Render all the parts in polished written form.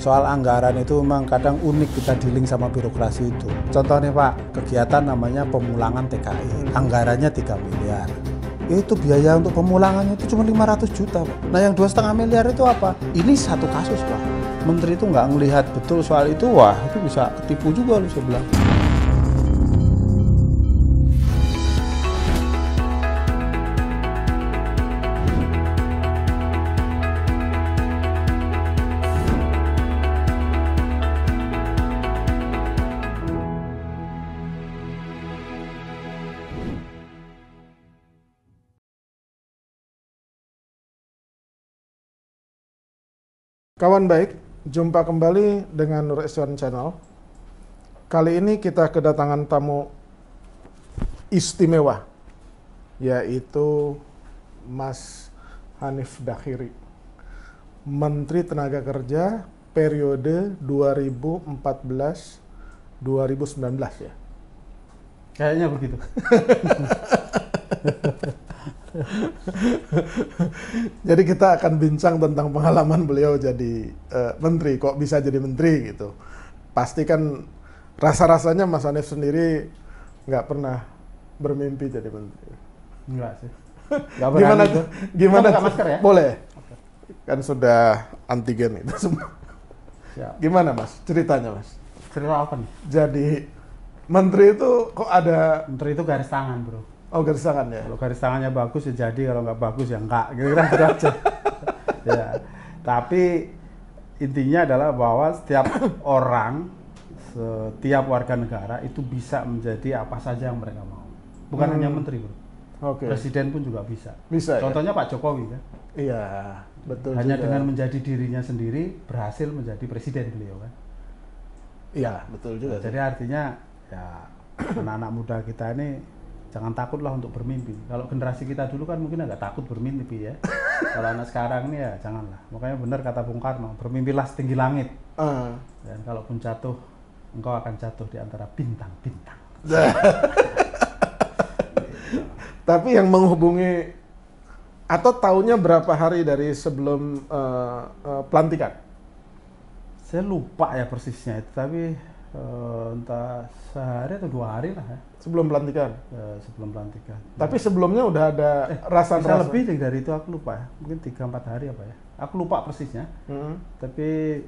Soal anggaran itu memang kadang unik kita dealing sama birokrasi itu. Contohnya Pak, kegiatan namanya pemulangan TKI, anggarannya 3 miliar. Itu biaya untuk pemulangannya itu cuma 500 juta Pak. Nah yang 2,5 miliar itu apa? Ini satu kasus Pak. Menteri itu nggak ngelihat betul soal itu, wah itu bisa ketipu juga loh saya bilang. Kawan baik, jumpa kembali dengan Nur Iswan Channel. Kali ini kita kedatangan tamu istimewa, yaitu Mas Hanif Dakhiri, Menteri Tenaga Kerja periode 2014-2019 ya. Kayaknya begitu. Jadi kita akan bincang tentang pengalaman beliau jadi menteri, kok bisa jadi menteri gitu. Pasti kan rasa-rasanya Mas Hanif sendiri nggak pernah bermimpi jadi menteri. Enggak sih. Gimana? Gimana? Kita buka masker ya? Boleh. Kan sudah antigen itu semua. Siap. Gimana Mas? Ceritanya Mas. Cerita apa nih? Jadi menteri itu kok ada? Menteri itu garis tangan bro. Oh garis tangan ya? Kalau garis tangannya bagus ya jadi, kalau nggak bagus ya enggak, kira-kira gitu aja. Ya. Tapi intinya adalah bahwa setiap orang, setiap warga negara itu bisa menjadi apa saja yang mereka mau. Bukan hanya menteri, bro. Presiden pun juga bisa. Bisa. Contohnya ya? Pak Jokowi kan. Iya, betul. Hanya juga. dengan menjadi dirinya sendiri berhasil menjadi presiden beliau kan. Iya, betul juga. Jadi artinya ya anak-anak muda kita ini jangan takutlah untuk bermimpi. Kalau generasi kita dulu kan mungkin agak takut bermimpi ya. Kalau anak sekarang ini ya janganlah. Makanya benar kata Bung Karno, bermimpilah setinggi langit. Dan kalaupun jatuh, engkau akan jatuh di antara bintang-bintang. Tapi yang menghubungi atau tahunya berapa hari dari sebelum pelantikan? Saya lupa ya persisnya itu, tapi entah sehari atau 2 hari lah ya. Sebelum pelantikan? Sebelum pelantikan. Tapi sebelumnya udah ada rasa-rasa? Bisa lebih dari itu aku lupa ya. Mungkin 3-4 hari apa ya. Aku lupa persisnya. Tapi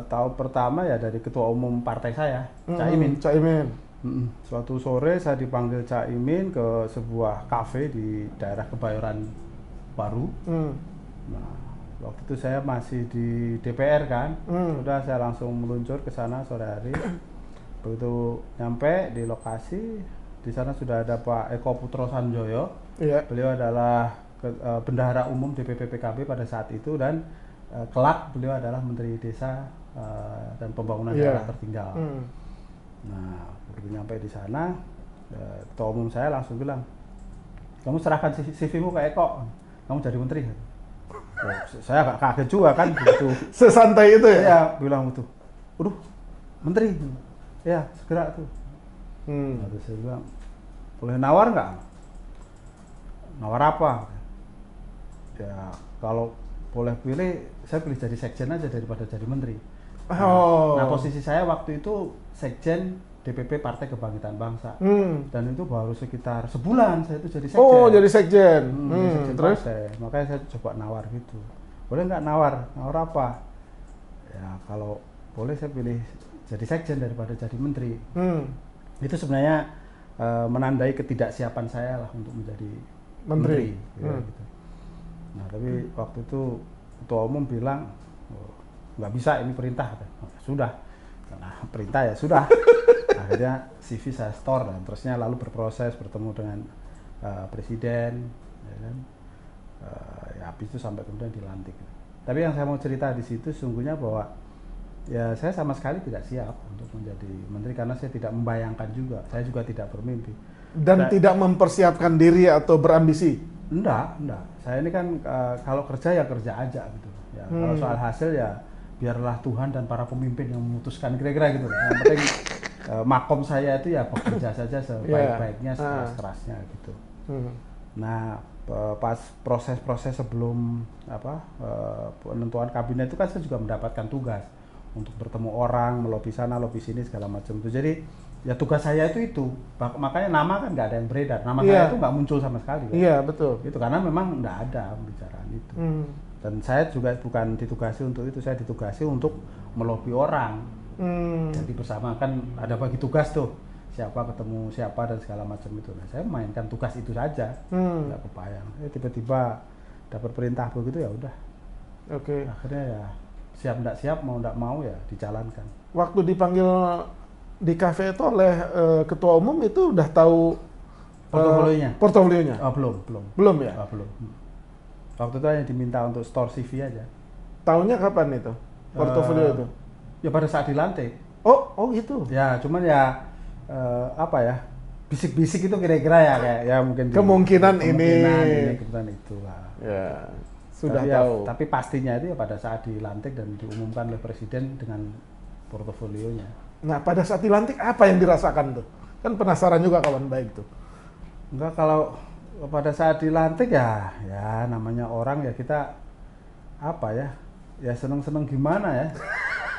tahun pertama ya dari ketua umum partai saya, Caimin. Suatu sore saya dipanggil Caimin ke sebuah kafe di daerah Kebayoran Baru. Nah, waktu itu saya masih di DPR kan. Udah saya langsung meluncur ke sana sore hari. Begitu nyampe di lokasi, di sana sudah ada Pak Eko Putro Sanjoyo. Iya. Beliau adalah bendahara umum DPP PKB pada saat itu, dan kelak beliau adalah Menteri Desa dan Pembangunan Daerah Tertinggal. Nah, begitu nyampe di sana, ketua umum saya langsung bilang, kamu serahkan CV-mu ke Eko, kamu jadi menteri. Oh, saya agak kaget juga kan begitu. Sesantai itu ya? Ya, bilang itu. Waduh, menteri. Ya, segera tuh. Terus saya bilang, boleh nawar nggak? Nawar apa? Ya, kalau boleh pilih, saya pilih jadi sekjen aja daripada jadi menteri. Nah, posisi saya waktu itu sekjen DPP Partai Kebangkitan Bangsa. Dan itu baru sekitar sebulan saya itu jadi sekjen. Oh, jadi sekjen. Sekjen Terus? partai. Makanya saya coba nawar gitu. Boleh nggak nawar? Nawar apa? Ya, kalau boleh saya pilih jadi sekjen daripada jadi menteri. Itu sebenarnya menandai ketidaksiapan saya lah untuk menjadi menteri. Ya, gitu. Nah, tapi waktu itu ketua umum bilang, nggak bisa, ini perintah. Oh, sudah, karena perintah ya sudah. Akhirnya CV saya store, dan terusnya lalu berproses bertemu dengan presiden, ya kan? Ya habis itu sampai kemudian dilantik. Tapi yang saya mau cerita di situ sesungguhnya bahwa ya saya sama sekali tidak siap untuk menjadi menteri, karena saya tidak membayangkan juga, saya juga tidak bermimpi. Dan tidak mempersiapkan diri atau berambisi? Enggak. Saya ini kan kalau kerja ya kerja aja gitu. Ya, kalau soal hasil ya biarlah Tuhan dan para pemimpin yang memutuskan, kira-kira gitu. Yang penting makom saya itu ya bekerja saja sebaik-baiknya, sekeras-kerasnya gitu. Nah, pas proses-proses sebelum penentuan kabinet itu kan saya juga mendapatkan tugas untuk bertemu orang, melobi sana, lobi sini segala macam itu. Jadi ya tugas saya itu. Makanya nama kan nggak ada yang beredar. Nama saya itu nggak muncul sama sekali. Kan? Iya, betul. Itu karena memang nggak ada pembicaraan itu. Dan saya juga bukan ditugasi untuk itu, saya ditugasi untuk melobi orang. Jadi bersama kan ada bagi tugas tuh, siapa ketemu siapa dan segala macam itu. Nah, saya mainkan tugas itu saja, nggak kebayang. Tiba-tiba dapat perintah begitu ya udah. Oke. Akhirnya ya siap nggak siap, mau nggak mau ya dijalankan. Waktu dipanggil di kafe itu oleh ketua umum itu udah tahu portofolionya? Oh, belum. Belum ya? Oh, belum. Waktu itu hanya diminta untuk store CV aja. Tahunnya kapan itu? Portofolio itu? Ya pada saat dilantik. Oh gitu. Ya, cuman ya apa ya? Bisik-bisik itu kira-kira ya kayak ya mungkin kemungkinan ini itu lah. Ya, sudah tapi tahu. Tapi pastinya itu ya pada saat dilantik dan diumumkan oleh presiden dengan portofolionya. Nah, pada saat dilantik apa yang dirasakan tuh? Kan penasaran juga kawan baik tuh. Enggak, kalau pada saat dilantik ya namanya orang ya kita apa ya seneng-seneng gimana ya.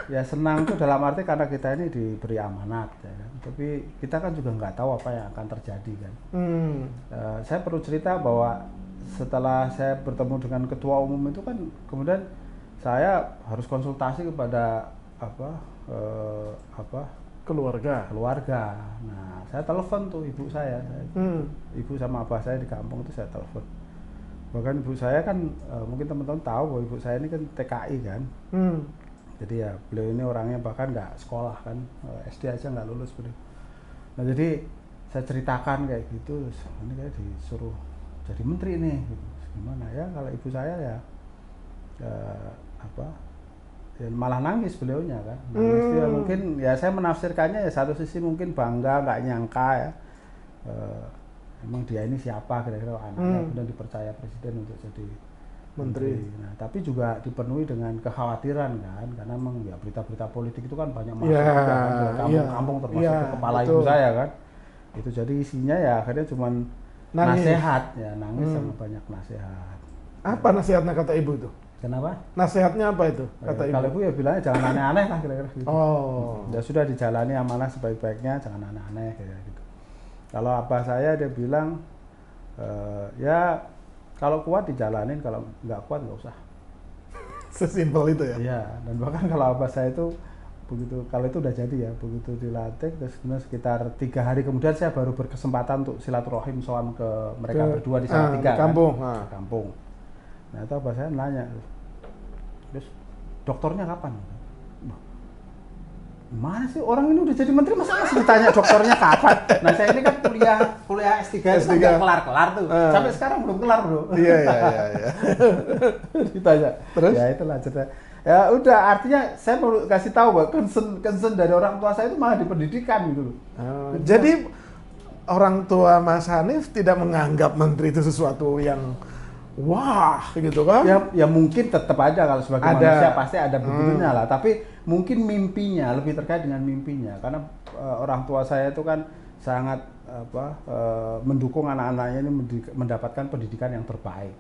Ya senang tuh dalam arti karena kita ini diberi amanat ya kan. Tapi kita kan juga nggak tahu apa yang akan terjadi kan. Saya perlu cerita bahwa setelah saya bertemu dengan ketua umum itu kan kemudian saya harus konsultasi kepada keluarga. Nah, saya telepon tuh ibu saya. Ibu sama abah saya di kampung itu saya telepon. Bahkan ibu saya kan mungkin teman-teman tahu bahwa ibu saya ini kan TKI kan. Jadi ya beliau ini orangnya bahkan nggak sekolah kan, SD aja nggak lulus beliau. Nah jadi saya ceritakan kayak gitu, ini kayak disuruh jadi menteri nih, gitu. Gimana ya kalau ibu saya ya malah nangis beliaunya kan, nangis dia mungkin ya saya menafsirkannya ya satu sisi mungkin bangga nggak nyangka ya, emang dia ini siapa kira-kira anaknya kemudian dipercaya presiden untuk jadi menteri. Nah, tapi juga dipenuhi dengan kekhawatiran kan, karena memang ya berita-berita politik itu kan banyak masuk ke kampung-kampung termasuk ke kepala ibu saya kan. Itu jadi isinya ya akhirnya cuman nasihat ya, nangis sama banyak nasihat. Apa nasihatnya kata ibu itu? Kenapa? Nasihatnya apa itu kata ibu? Kalau ibu ya bilangnya jangan aneh-aneh lah kira-kira gitu. Ya sudah dijalani amanah sebaik-baiknya, jangan aneh-aneh kayak gitu. Kalau abah saya dia bilang ya kalau kuat dijalanin, kalau nggak kuat nggak usah. Sesimpel itu ya? Iya, dan bahkan kalau abah saya itu begitu, kalau itu udah jadi ya, begitu dilantik, terus kemudian sekitar 3 hari kemudian saya baru berkesempatan untuk silaturahim soal ke mereka berdua di Salatiga kampung. Kan? Kampung. Nah itu abah saya nanya, terus dokternya kapan? Mana sih orang ini udah jadi menteri masa masih ditanya dokternya kapan? Nah saya ini kan kuliah S3 itu nggak kelar-kelar tuh, sampai sekarang belum kelar bro. Iya. Ditanya. Terus? Ya itulah cerita. Ya udah, artinya saya perlu kasih tahu bahwa concern dari orang tua saya itu malah di pendidikan gitu loh. Jadi orang tua Mas Hanif tidak menganggap menteri itu sesuatu yang wah gitu kan? Ya mungkin tetap aja kalau sebagai manusia pasti ada begitunya lah. Tapi mungkin mimpinya lebih terkait dengan mimpinya, karena orang tua saya itu kan sangat mendukung anak-anaknya ini mendapatkan pendidikan yang terbaik.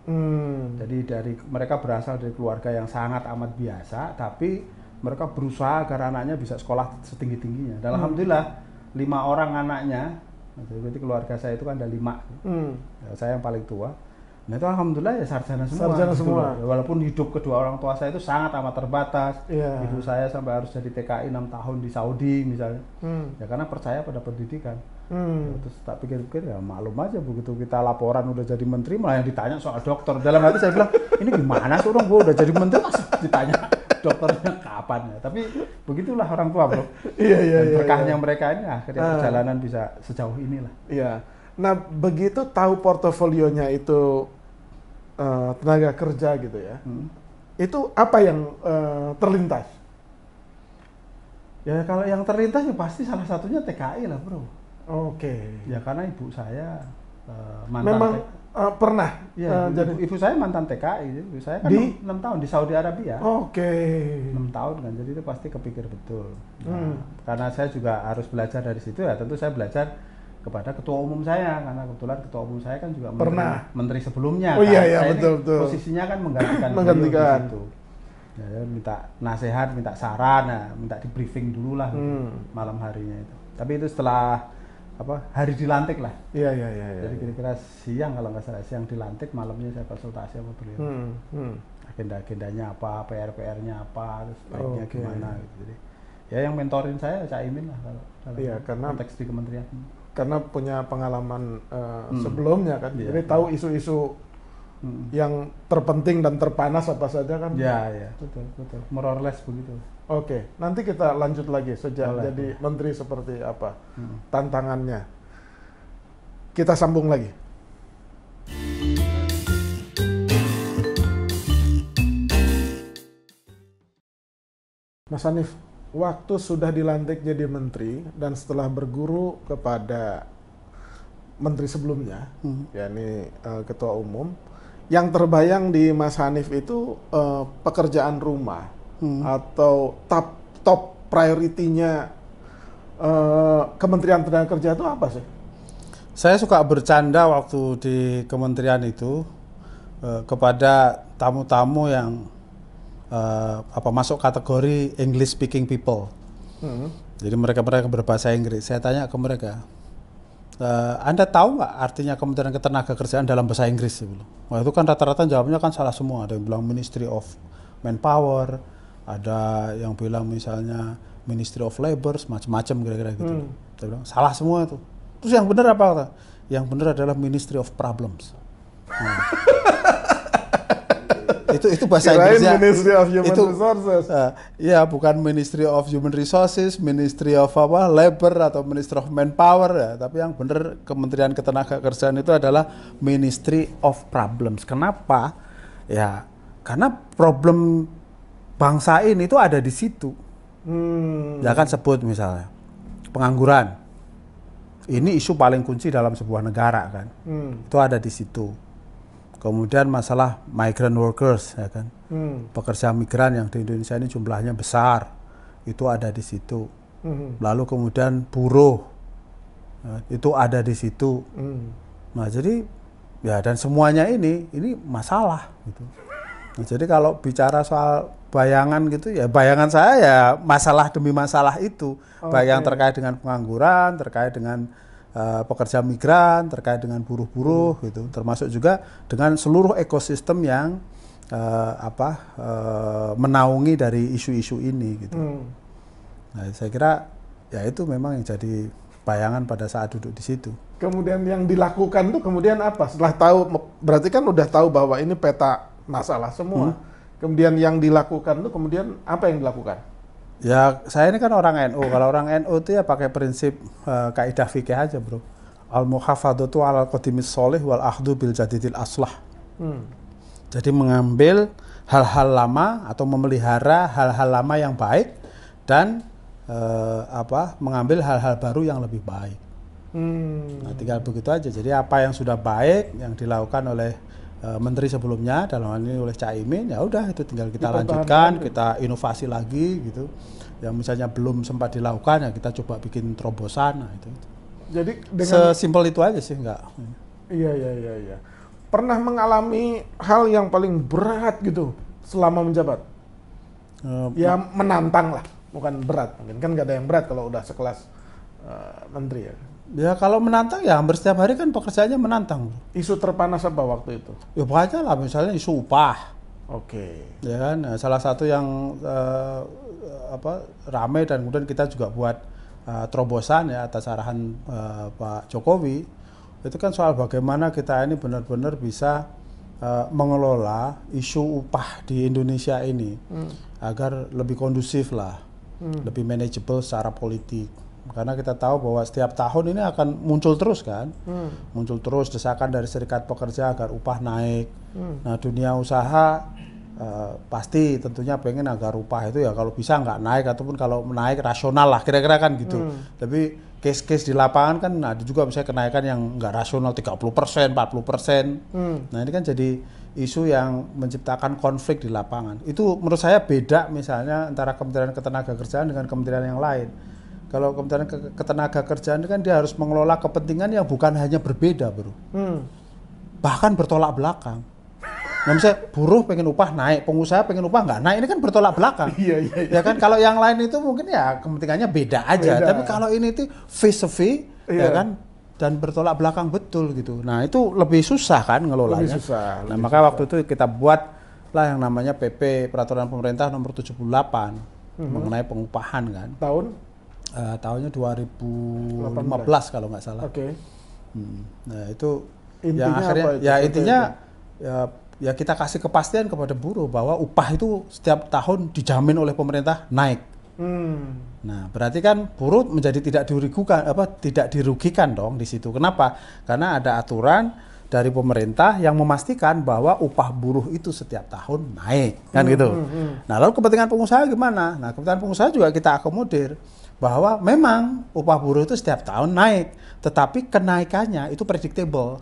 Jadi mereka berasal dari keluarga yang sangat amat biasa, tapi mereka berusaha agar anaknya bisa sekolah setinggi-tingginya. Dan alhamdulillah 5 orang anaknya, jadi keluarga saya itu kan ada 5. Saya yang paling tua. Nah itu alhamdulillah ya sarjana semua. Walaupun hidup kedua orang tua saya itu sangat amat terbatas. Ibu saya sampai harus jadi TKI 6 tahun di Saudi misalnya. Ya karena percaya pada pendidikan. Terus tak pikir-pikir ya maklum aja, begitu kita laporan udah jadi menteri malah yang ditanya soal dokter. Dalam hati saya bilang, ini gimana sih orang gue udah jadi menteri masih ditanya dokternya kapan ya. Tapi begitulah orang tua bro. Dan berkahnya mereka ini akhirnya perjalanan bisa sejauh inilah. Iya. Nah begitu tahu portofolionya itu tenaga kerja gitu ya, itu apa yang terlintas? Ya kalau yang terlintas ya pasti salah satunya TKI lah bro. Oke. Ya karena ibu saya memang pernah. Ya, ibu saya mantan TKI, ibu saya kan di 6 tahun di Saudi Arabia. 6 tahun kan, jadi itu pasti kepikir betul. Nah, karena saya juga harus belajar dari situ ya, tentu saya belajar kepada ketua umum saya, karena kebetulan ketua umum saya kan juga menteri sebelumnya. Iya betul. Posisinya kan menggantikan. Di situ. Ya, minta nasihat, minta saran, ya, minta di briefing dulu lah malam harinya itu. Tapi itu setelah hari dilantik lah. Iya. Jadi kira-kira siang kalau nggak salah, siang dilantik, malamnya saya konsultasi sama beliau. Agenda-agendanya apa, PR-PR-nya apa, terus baiknya gimana gitu. Jadi ya yang mentorin saya Cak Imin lah kalau dalam konteks di kementerian. Karena punya pengalaman sebelumnya kan, jadi tahu isu-isu yang terpenting dan terpanas apa saja kan. Ya, betul. More or less begitu. Oke, nanti kita lanjut lagi sejak jadi menteri seperti apa tantangannya. Kita sambung lagi. Mas Hanif, waktu sudah dilantik jadi menteri dan setelah berguru kepada menteri sebelumnya, yakni ketua umum, yang terbayang di Mas Hanif itu pekerjaan rumah atau top priority-nya Kementerian Tenaga Kerja itu apa sih? Saya suka bercanda waktu di kementerian itu kepada tamu-tamu yang masuk kategori English speaking people. Jadi mereka berbahasa Inggris. Saya tanya ke mereka, Anda tahu nggak artinya Kementerian Ketenagakerjaan dalam bahasa Inggris? Wah, itu kan rata-rata jawabnya kan salah semua. Ada yang bilang Ministry of Manpower, ada yang bilang misalnya Ministry of Labor, macam-macam kira-kira gitu. Saya bilang salah semua itu. Terus yang benar apa? Yang benar adalah Ministry of Problems. Itu bahasa Inggrisnya. Ministry of Human Resources. Iya, bukan Ministry of Human Resources, Ministry of Labor atau Ministry of Manpower ya. Tapi yang benar Kementerian Ketenagakerjaan itu adalah Ministry of Problems. Kenapa? Ya, karena problem bangsa ini itu ada di situ. Ya kan sebut misalnya pengangguran. Ini isu paling kunci dalam sebuah negara kan. Itu ada di situ. Kemudian masalah migrant workers, ya kan, pekerja migran yang di Indonesia ini jumlahnya besar, itu ada di situ. Lalu kemudian buruh, itu ada di situ. Nah jadi ya dan semuanya ini masalah gitu. Nah, jadi kalau bicara soal bayangan gitu ya, bayangan saya ya masalah demi masalah itu, baik yang terkait dengan pengangguran, terkait dengan pekerja migran, terkait dengan buruh-buruh gitu, termasuk juga dengan seluruh ekosistem yang menaungi dari isu-isu ini gitu. Nah, saya kira ya itu memang yang jadi bayangan pada saat duduk di situ. Kemudian yang dilakukan tuh kemudian apa? Setelah tahu, berarti kan udah tahu bahwa ini peta masalah semua. Kemudian yang dilakukan tuh kemudian apa yang dilakukan? Ya, saya ini kan orang NU. Kalau orang NU itu ya pakai prinsip kaidah fikih aja, bro. Al-muhafadzatu 'alal qadimis sholih wal akhdu bil jadidil aslah. Jadi mengambil hal-hal lama atau memelihara hal-hal lama yang baik dan mengambil hal-hal baru yang lebih baik. Nah, tinggal begitu aja. Jadi apa yang sudah baik yang dilakukan oleh menteri sebelumnya, dalam hal ini oleh Cak Imin, ya udah itu tinggal kita lanjutkan, kita inovasi lagi gitu. Yang misalnya belum sempat dilakukan ya kita coba bikin terobosan. Nah, itu. Jadi dengan sesimpel itu aja sih, enggak. Iya. Pernah mengalami hal yang paling berat gitu selama menjabat? Ya menantang lah, bukan berat. Mungkin kan nggak ada yang berat kalau udah sekelas menteri ya. Ya kalau menantang ya hampir setiap hari kan pekerjaannya menantang. Isu terpanas apa waktu itu? Ya banyak lah, misalnya isu upah. Oke. Ya kan, nah, salah satu yang ramai dan kemudian kita juga buat terobosan ya atas arahan Pak Jokowi, itu kan soal bagaimana kita ini benar-benar bisa mengelola isu upah di Indonesia ini agar lebih kondusif lah, lebih manageable secara politik. Karena kita tahu bahwa setiap tahun ini akan muncul terus kan, muncul terus desakan dari serikat pekerja agar upah naik. Nah dunia usaha pasti tentunya pengen agar upah itu ya kalau bisa nggak naik ataupun kalau naik rasional lah kira-kira kan gitu. Tapi case-case di lapangan kan ada juga misalnya kenaikan yang nggak rasional 30%, 40%. Nah ini kan jadi isu yang menciptakan konflik di lapangan. Itu menurut saya beda misalnya antara Kementerian Ketenagakerjaan dengan kementerian yang lain. Kalau Kementerian Ketenagakerjaan kan dia harus mengelola kepentingan yang bukan hanya berbeda, bro. Bahkan bertolak belakang. Nah, misalnya buruh pengen upah naik, pengusaha pengen upah nggak naik, ini kan bertolak belakang. Iya. Ya kan, kalau yang lain itu mungkin ya kepentingannya beda aja. Tapi kalau ini tuh face to face, ya kan, dan bertolak belakang betul gitu. Nah itu lebih susah kan ngelolanya. Lebih susah. Nah maka waktu itu kita buat lah yang namanya PP Peraturan Pemerintah Nomor 78 mengenai pengupahan kan. Tahunnya 2015 kalau nggak salah. Oke. Nah itu Intinya yang akhirnya apa itu? ya intinya ya kita kasih kepastian kepada buruh bahwa upah itu setiap tahun dijamin oleh pemerintah naik. Nah, berarti kan buruh menjadi tidak dirugikan dong di situ. Kenapa? Karena ada aturan dari pemerintah yang memastikan bahwa upah buruh itu setiap tahun naik, kan gitu. Nah, lalu kepentingan pengusaha gimana? Nah, kepentingan pengusaha juga kita akomodir bahwa memang upah buruh itu setiap tahun naik, tetapi kenaikannya itu predictable.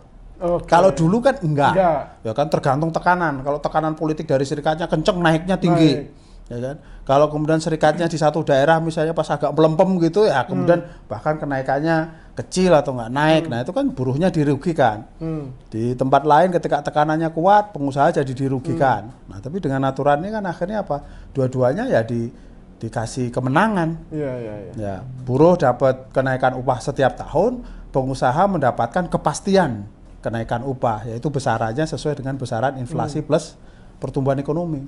Kalau dulu kan enggak, ya kan tergantung tekanan. Kalau tekanan politik dari serikatnya kenceng, naiknya tinggi. Ya kan? Kalau kemudian serikatnya di satu daerah misalnya pas agak melempem gitu ya, kemudian bahkan kenaikannya kecil atau nggak naik, nah itu kan buruhnya dirugikan. Di tempat lain ketika tekanannya kuat, pengusaha jadi dirugikan. Nah tapi dengan aturan ini kan akhirnya apa? Dua-duanya ya dikasih kemenangan. Ya, buruh dapat kenaikan upah setiap tahun, pengusaha mendapatkan kepastian kenaikan upah, yaitu besarannya sesuai dengan besaran inflasi plus pertumbuhan ekonomi.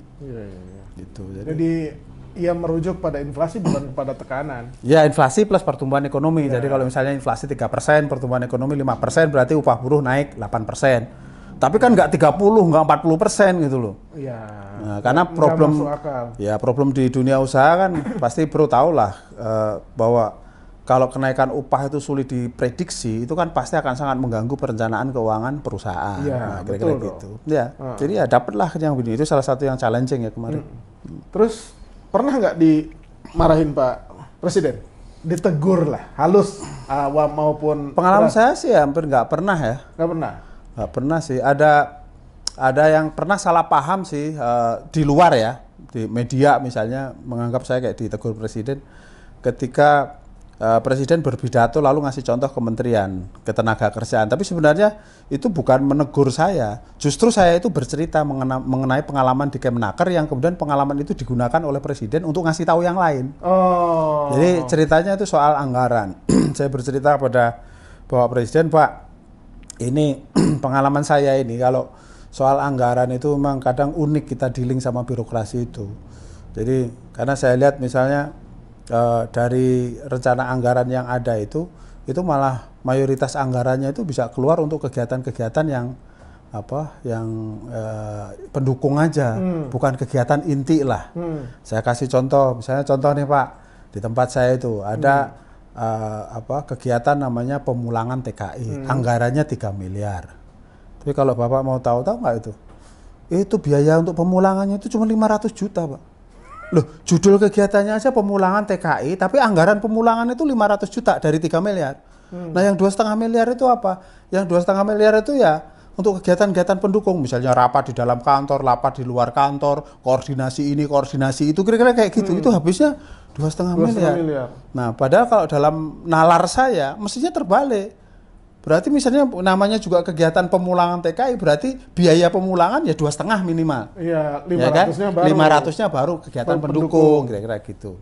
Gitu. Jadi ia merujuk pada inflasi bukan kepada tekanan. Ya, inflasi plus pertumbuhan ekonomi. Jadi kalau misalnya inflasi 3%, pertumbuhan ekonomi 5%, berarti upah buruh naik 8%. Tapi kan nggak 30, nggak 40% gitu loh. Nah, karena problem di dunia usaha kan pasti bro tahu lah bahwa kalau kenaikan upah itu sulit diprediksi, itu kan pasti akan sangat mengganggu perencanaan keuangan perusahaan. Nah, kira-kira gitu. Ya, jadi ya dapatlah yang begini. Itu salah satu yang challenging ya kemarin. Terus pernah nggak dimarahin Pak Presiden? Ditegur lah, halus maupun pengalaman saya sih hampir nggak pernah ya. Nggak pernah sih. Ada yang pernah salah paham sih di luar ya, di media misalnya menganggap saya kayak ditegur Presiden ketika Presiden berpidato lalu ngasih contoh kementerian ketenagakerjaan. Tapi sebenarnya itu bukan menegur saya. Justru saya itu bercerita mengenai pengalaman di Kemenaker yang kemudian pengalaman itu digunakan oleh Presiden untuk ngasih tahu yang lain. Jadi ceritanya itu soal anggaran. Saya bercerita kepada Bapak Presiden, Pak, ini pengalaman saya ini kalau soal anggaran itu memang kadang unik kita dealing sama birokrasi itu. Jadi karena saya lihat misalnya dari rencana anggaran yang ada itu malah mayoritas anggarannya itu bisa keluar untuk kegiatan-kegiatan yang pendukung aja, bukan kegiatan inti lah. Saya kasih contoh, misalnya contoh nih Pak, di tempat saya itu ada kegiatan namanya pemulangan TKI, anggarannya 3 miliar. Tapi kalau Bapak mau tahu nggak itu biaya untuk pemulangannya itu cuma 500 juta Pak. Loh, judul kegiatannya aja pemulangan TKI, tapi anggaran pemulangan itu 500 juta dari 3 miliar. Nah yang 2,5 miliar itu apa? Yang 2,5 miliar itu ya untuk kegiatan-kegiatan pendukung, misalnya rapat di dalam kantor, rapat di luar kantor, koordinasi ini, koordinasi itu, kira-kira kayak gitu. Itu habisnya 2,5 miliar. Nah padahal kalau dalam nalar saya, mestinya terbalik. Berarti misalnya namanya juga kegiatan pemulangan TKI, berarti biaya pemulangan ya 2,5 minimal. Iya, 500-nya baru. 500-nya baru kegiatan pendukung, kira-kira gitu.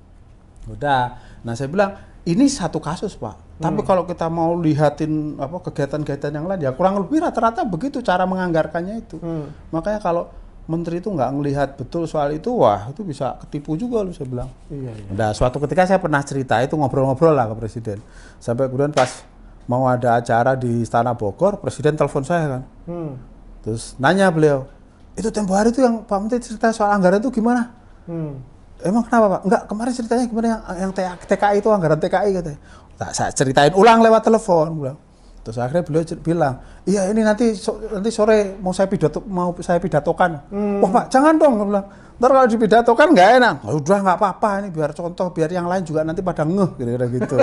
Udah. Nah, saya bilang ini satu kasus, Pak. Tapi kalau kita mau lihatin kegiatan-kegiatan yang lain ya kurang lebih rata-rata begitu cara menganggarkannya itu. Makanya kalau menteri itu nggak ngelihat betul soal itu, wah itu bisa ketipu juga loh, saya bilang. Nah, suatu ketika saya pernah cerita itu ngobrol-ngobrol lah ke Presiden. Sampai kemudian pas mau ada acara di Istana Bogor, Presiden telepon saya kan. Terus nanya beliau, itu tempo hari itu yang Pak Menteri cerita soal anggaran itu gimana? Emang kenapa Pak? Enggak, kemarin ceritanya gimana yang TKI itu, anggaran TKI katanya. Nah, saya ceritain ulang lewat telepon, bilang. Terus akhirnya beliau bilang, iya ini nanti sore mau saya pidatokan. Wah Pak, jangan dong, bilang. Ntar kalau dipidatokan nggak enak. Udah nggak apa-apa, ini biar contoh, biar yang lain juga nanti pada ngeh, kira-kira gitu.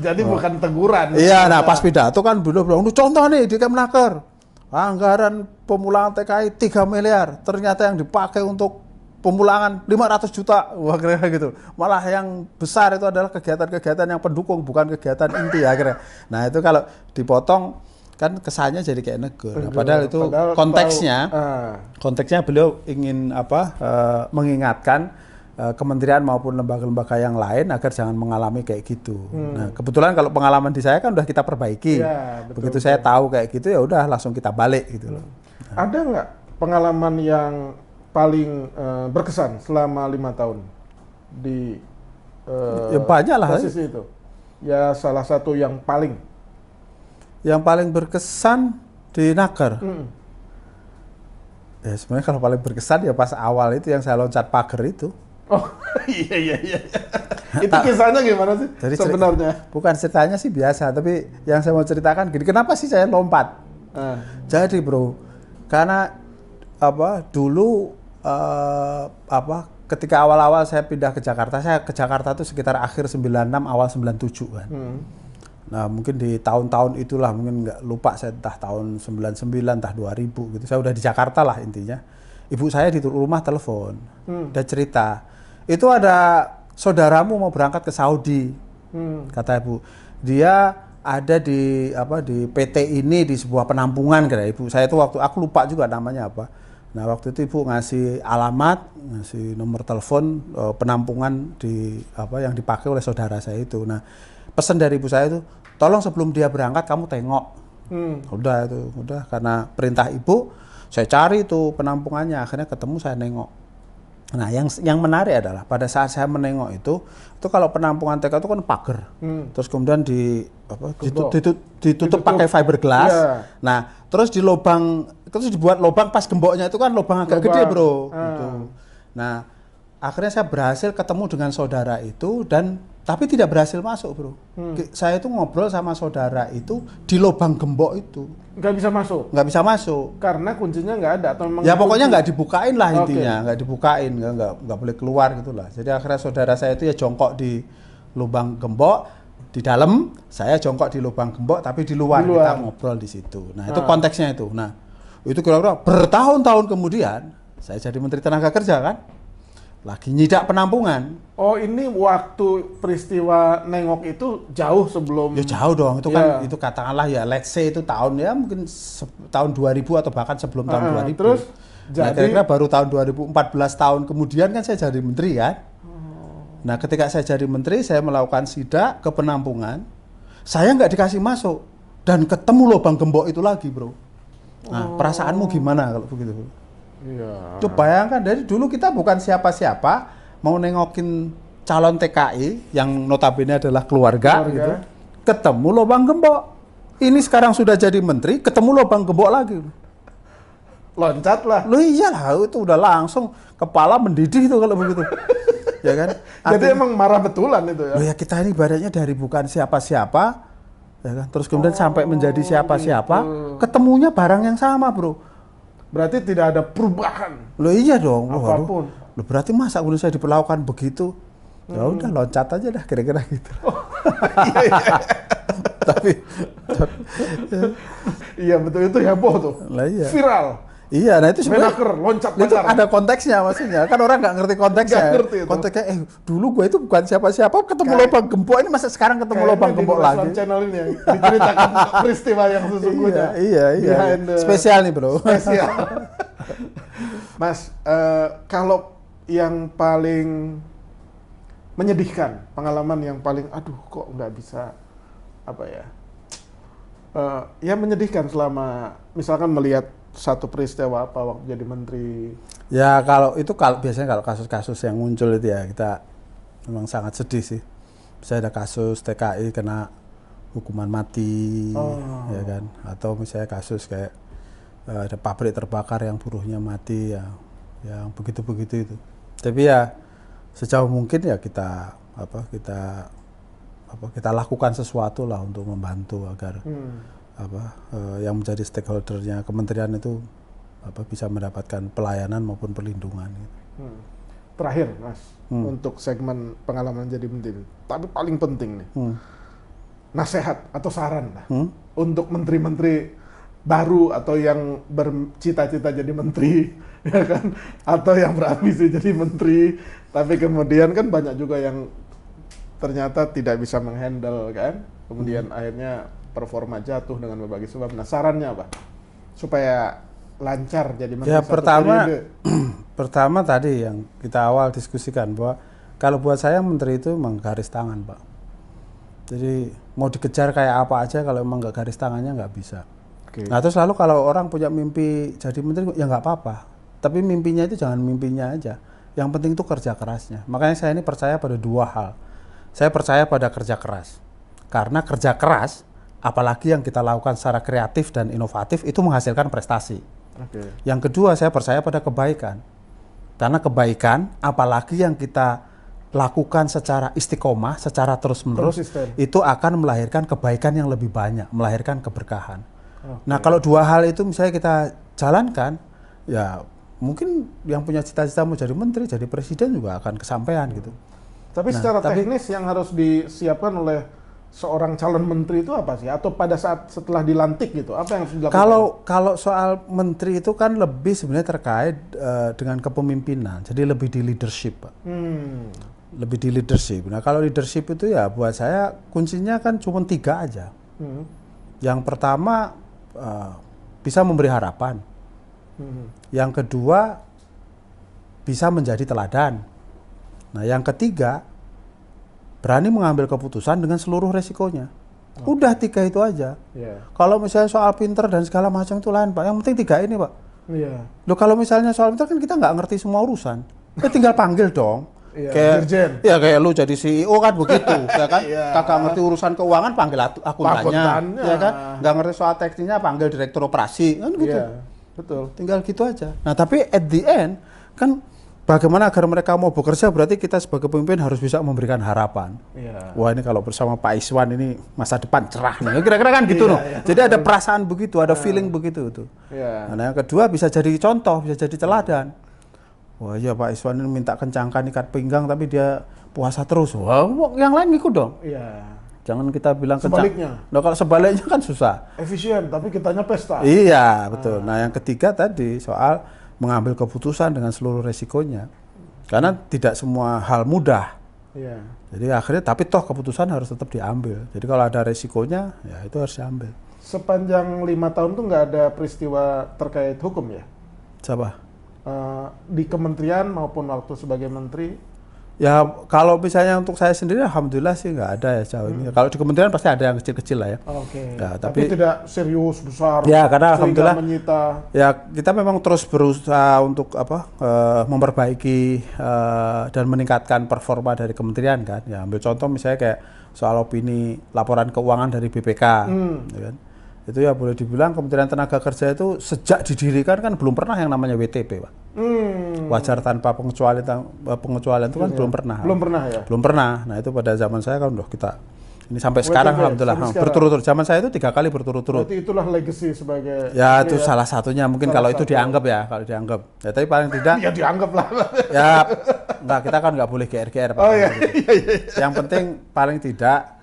Jadi bukan teguran. Iya, nah pas pidato kan beliau bilang, contoh nih di Kemenaker, anggaran pemulangan TKI 3 miliar, ternyata yang dipakai untuk pemulangan 500 juta, wah kira-kira gitu. Malah yang besar itu adalah kegiatan-kegiatan yang pendukung, bukan kegiatan inti akhirnya. Nah itu kalau dipotong kan kesannya jadi kayak negur. Nah, padahal itu konteksnya beliau ingin mengingatkan kementerian maupun lembaga-lembaga yang lain agar jangan mengalami kayak gitu. Nah, kebetulan kalau pengalaman di saya kan udah kita perbaiki. Ya, betul, begitu saya tahu kayak gitu ya udah langsung kita balik gitu loh. Ada nggak pengalaman yang paling berkesan selama 5 tahun di ya banyak lah posisi itu? Ya salah satu yang paling berkesan di Naker. Ya sebenarnya kalau paling berkesan ya pas awal itu yang saya loncat pagar itu. Oh iya. Itu kisahnya gimana sih sebenarnya? Bukan ceritanya sih biasa, tapi yang saya mau ceritakan gini, kenapa sih saya lompat? Jadi bro, karena dulu ketika awal-awal saya pindah ke Jakarta, saya ke Jakarta itu sekitar akhir 96 awal 97 kan. Nah mungkin di tahun-tahun itulah, mungkin nggak lupa saya, entah tahun 99 entah 2000 gitu, saya udah di Jakarta lah intinya. Ibu saya di rumah telepon, dia cerita, itu ada saudaramu mau berangkat ke Saudi, kata ibu. Dia ada di PT ini, di sebuah penampungan, kata ibu. Saya itu waktu, aku lupa juga namanya apa. Nah waktu itu ibu ngasih alamat, ngasih nomor telepon penampungan yang dipakai oleh saudara saya itu. Nah pesan dari ibu saya itu, tolong sebelum dia berangkat kamu tengok. Udah karena perintah ibu, saya cari itu penampungannya, akhirnya ketemu, saya nengok. Nah yang menarik adalah pada saat saya menengok itu kalau penampungan TK itu kan pagar, terus kemudian ditutup pakai fiberglass. Nah terus dibuat lubang, pas gemboknya itu kan lubang agak gede bro. Gitu. Nah akhirnya saya berhasil ketemu dengan saudara itu, tapi tidak berhasil masuk bro. Saya itu ngobrol sama saudara itu di lubang gembok itu. Nggak bisa masuk? Nggak bisa masuk. Karena kuncinya nggak ada? Atau memang ya pokoknya nggak dibukain lah intinya. Nggak dibukain, nggak boleh keluar gitu lah. Jadi akhirnya saudara saya itu ya jongkok di lubang gembok, di dalam, saya jongkok di lubang gembok, tapi di luar. Kita ngobrol di situ. Nah itu konteksnya itu. Nah itu kira-kira bertahun-tahun kemudian, saya jadi Menteri Tenaga Kerja kan. Lagi nyidak penampungan. Oh ini waktu peristiwa nengok itu jauh sebelum? Ya jauh dong, itu kan itu katakanlah ya let's say itu tahun ya mungkin tahun 2000 atau bahkan sebelum tahun 2000. Terus nah, kira-kira baru tahun 2014 tahun kemudian kan saya jadi menteri kan. Nah ketika saya jadi menteri, saya melakukan sidak ke penampungan, saya nggak dikasih masuk dan ketemu lubang gembok itu lagi bro. Nah perasaanmu gimana kalau begitu? Iya. Tuh bayangkan, dari dulu kita bukan siapa-siapa, mau nengokin calon TKI yang notabene adalah keluarga. Gitu, ketemu lubang gembok. Ini sekarang sudah jadi menteri, ketemu lubang gembok lagi. Loncat lah. Loh iyalah, itu udah langsung kepala mendidih itu kalau begitu. Ya kan? Jadi emang marah betulan itu ya. Loh ya kita ini badannya dari bukan siapa-siapa, ya kan? Terus kemudian sampai menjadi siapa-siapa, ketemunya barang yang sama bro. Berarti tidak ada perubahan. Loh iya dong. Apapun. Loh berarti masa kemudian saya diperlakukan begitu? Ya udah loncat aja dah kira-kira gitu. Iya. Tapi iya betul, itu heboh tuh. Lah iya. Viral. Iya, nah itu sebenarnya loncat itu ada konteksnya maksudnya. Kan orang nggak ngerti konteksnya. Nggak ngerti itu. Konteksnya dulu gue itu bukan siapa-siapa, ketemu lubang gembok, ini masa sekarang ketemu lubang gembok lagi. Channel ini yang diceritakan peristiwa yang sesungguhnya. Iya. Spesial nih, bro. Spesial. Mas, kalau yang paling menyedihkan, pengalaman yang paling aduh kok nggak bisa ya menyedihkan selama misalkan melihat satu peristiwa apa waktu jadi menteri? Ya kalau biasanya kalau kasus-kasus yang muncul itu ya kita memang sangat sedih sih. Misalnya ada kasus TKI kena hukuman mati, ya kan? Atau misalnya kasus kayak ada pabrik terbakar yang buruhnya mati ya, yang begitu-begitu itu. Tapi ya sejauh mungkin ya kita lakukan sesuatu lah untuk membantu agar yang menjadi stakeholdernya kementerian itu bisa mendapatkan pelayanan maupun perlindungan gitu. Terakhir Mas, untuk segmen pengalaman jadi menteri, tapi paling penting nih, nasihat atau saran lah untuk menteri-menteri baru atau yang bercita-cita jadi menteri, ya kan, atau yang berambisi jadi menteri, tapi kemudian kan banyak juga yang ternyata tidak bisa menghandle kan, kemudian akhirnya performa jatuh dengan berbagai sebab. Nah, sarannya apa? Supaya lancar jadi menteri Ya, satu pertama periode. pertama tadi yang kita awal diskusikan bahwa kalau buat saya menteri itu memang garis tangan, Pak. Jadi mau dikejar kayak apa aja kalau emang nggak garis tangannya nggak bisa. Oke. Nah, terus lalu kalau orang punya mimpi jadi menteri ya nggak apa-apa. Tapi mimpinya itu jangan mimpinya aja. Yang penting itu kerja kerasnya. Makanya saya ini percaya pada dua hal. Saya percaya pada kerja keras. Karena kerja keras, apalagi yang kita lakukan secara kreatif dan inovatif itu menghasilkan prestasi. Oke. Yang kedua, saya percaya pada kebaikan. Karena kebaikan, apalagi yang kita lakukan secara istiqomah, secara terus-menerus, Konsisten. itu akan melahirkan kebaikan yang lebih banyak, melahirkan keberkahan. Oke. Nah, kalau dua hal itu misalnya kita jalankan, ya mungkin yang punya cita-cita mau jadi menteri, jadi presiden juga akan kesampaian gitu. Tapi Nah, secara teknis yang harus disiapkan oleh seorang calon menteri itu apa sih? Atau pada saat setelah dilantik gitu, apa yang harus dilakukan? Kalau soal menteri itu kan lebih sebenarnya terkait dengan kepemimpinan, jadi lebih di leadership, Pak. Lebih di leadership. Nah, kalau leadership itu ya buat saya kuncinya kan cuma 3 aja. Yang pertama bisa memberi harapan. Yang kedua bisa menjadi teladan. Nah, yang ketiga berani mengambil keputusan dengan seluruh resikonya. Udah 3 itu aja. Kalau misalnya soal pinter dan segala macam itu lain, Pak. Yang penting 3 ini, Pak. Loh, kalau misalnya soal pinter kan kita nggak ngerti semua urusan. Kita tinggal panggil dong. Dirjen. Ya kayak lu jadi CEO kan begitu, ya kan? Kagak ngerti urusan keuangan panggil akuntannya, ya kan? Nggak ngerti soal teknisnya panggil direktur operasi, kan gitu. Betul. Tinggal gitu aja. Nah, tapi at the end kan bagaimana agar mereka mau bekerja berarti kita sebagai pemimpin harus bisa memberikan harapan. Wah, ini kalau bersama Pak Iswan ini masa depan cerah nih. Kira-kira kan gitu loh. Jadi ada perasaan begitu, ada feeling begitu tuh. Nah, yang kedua bisa jadi contoh, bisa jadi teladan. Wah, ya Pak Iswan ini minta kencangkan ikat pinggang tapi dia puasa terus. Wah, yang lain ngikut dong. Jangan kita bilang sebaliknya. Nah, kalau sebaliknya kan susah. Efisien, tapi kitanya pesta. Iya, betul. Nah, yang ketiga tadi soal mengambil keputusan dengan seluruh resikonya. Karena tidak semua hal mudah. Jadi akhirnya, tapi toh keputusan harus tetap diambil. Jadi kalau ada resikonya, ya itu harus diambil. Sepanjang 5 tahun tuh nggak ada peristiwa terkait hukum ya? Siapa? Di kementerian maupun waktu sebagai menteri? Ya kalau misalnya untuk saya sendiri, alhamdulillah sih nggak ada ya jauh ini. Kalau di kementerian pasti ada yang kecil-kecil lah ya. Ya, tapi tidak serius besar. Ya karena alhamdulillah menyita. Ya kita memang terus berusaha untuk memperbaiki dan meningkatkan performa dari kementerian kan. Ya ambil contoh misalnya kayak soal opini laporan keuangan dari BPK, ya kan? Itu ya boleh dibilang Kementerian Tenaga Kerja itu sejak didirikan kan belum pernah yang namanya WTP, Pak. Wajar tanpa pengecualian itu kan belum pernah. Belum pernah ya? Belum pernah. Nah itu pada zaman saya kan udah kita ini sampai sekarang alhamdulillah berturut-turut. Zaman saya itu 3 kali berturut-turut. Berarti itulah legacy sebagai. Ya itu salah satunya mungkin kalau itu dianggap ya, kalau dianggap. Ya tapi paling tidak. Ya dianggap lah. Ya enggak, kita kan nggak boleh GR-GR, Pak. Gitu. Yang penting paling tidak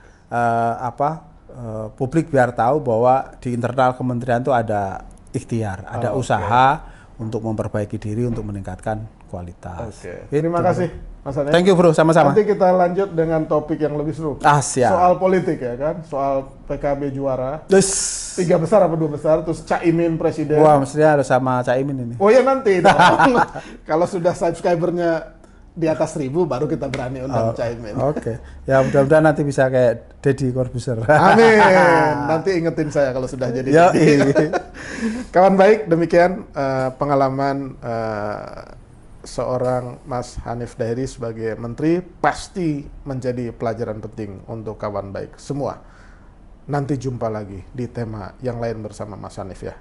publik biar tahu bahwa di internal kementerian itu ada ikhtiar, ada usaha untuk memperbaiki diri untuk meningkatkan kualitas. Terima kasih, Mas Hanif. Thank you, bro, sama-sama. Nanti kita lanjut dengan topik yang lebih seru. Siap. Soal politik ya kan, soal PKB juara. 3 besar apa 2 besar, terus Caimin presiden. Wah, mestinya harus sama Caimin ini. Oh ya nanti dong. Kalau sudah subscribernya di atas 1000 baru kita berani undang Caimin. Ya mudah-mudahan nanti bisa kayak Deddy Corbuzier. Amin. Nanti ingetin saya kalau sudah jadi. Kawan baik, demikian pengalaman seorang Mas Hanif Dairi sebagai menteri pasti menjadi pelajaran penting untuk kawan baik semua. Nanti jumpa lagi di tema yang lain bersama Mas Hanif ya.